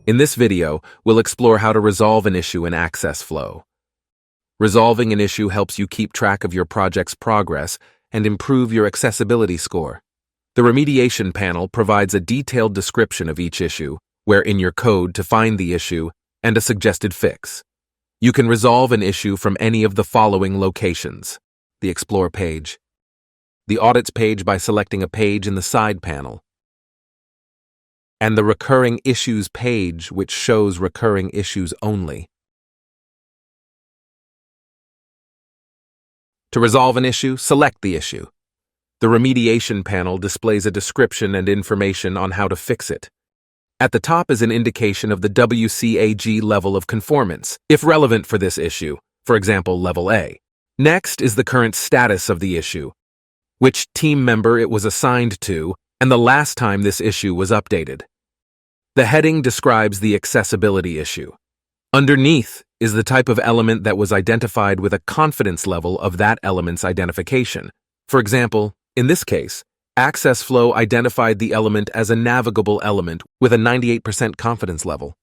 In this video, we'll explore how to resolve an issue in accessFlow. Resolving an issue helps you keep track of your project's progress and improve your accessibility score. The remediation panel provides a detailed description of each issue, where in your code to find the issue, and a suggested fix. You can resolve an issue from any of the following locations: the Explore page, the Audits page by selecting a page in the side panel, and the Recurring Issues page, which shows recurring issues only. To resolve an issue, select the issue. The remediation panel displays a description and information on how to fix it. At the top is an indication of the WCAG level of conformance, if relevant for this issue, for example, level A. Next is the current status of the issue, which team member it was assigned to, and the last time this issue was updated. The heading describes the accessibility issue. Underneath is the type of element that was identified with a confidence level of that element's identification. For example, in this case, accessFlow identified the element as a navigable element with a 98% confidence level.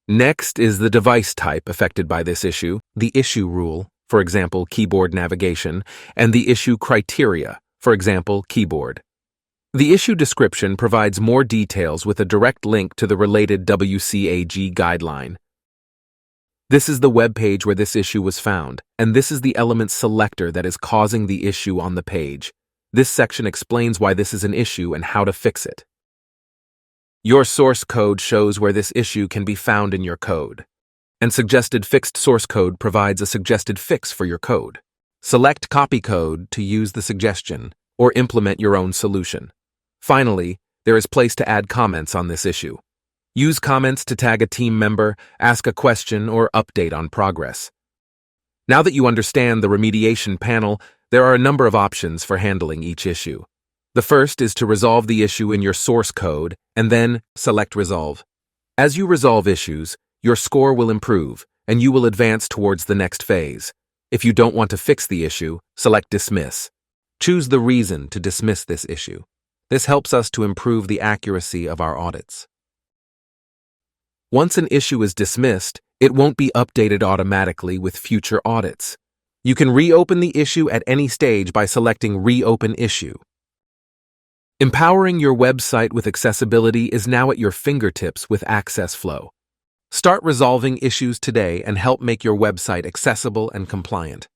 Next is the device type affected by this issue, the issue rule, for example, keyboard navigation, and the issue criteria, for example, keyboard. The issue description provides more details with a direct link to the related WCAG guideline. This is the web page where this issue was found, and this is the element selector that is causing the issue on the page. This section explains why this is an issue and how to fix it. Your source code shows where this issue can be found in your code, and suggested fixed source code provides a suggested fix for your code. Select copy code to use the suggestion, or implement your own solution. Finally, there is place to add comments on this issue. Use comments to tag a team member, ask a question, or update on progress. Now that you understand the remediation panel, there are a number of options for handling each issue. The first is to resolve the issue in your source code, and then select Resolve. As you resolve issues, your score will improve, and you will advance towards the next phase. If you don't want to fix the issue, select Dismiss. Choose the reason to dismiss this issue. This helps us to improve the accuracy of our audits. Once an issue is dismissed, it won't be updated automatically with future audits. You can reopen the issue at any stage by selecting Reopen Issue. Empowering your website with accessibility is now at your fingertips with accessFlow. Start resolving issues today and help make your website accessible and compliant.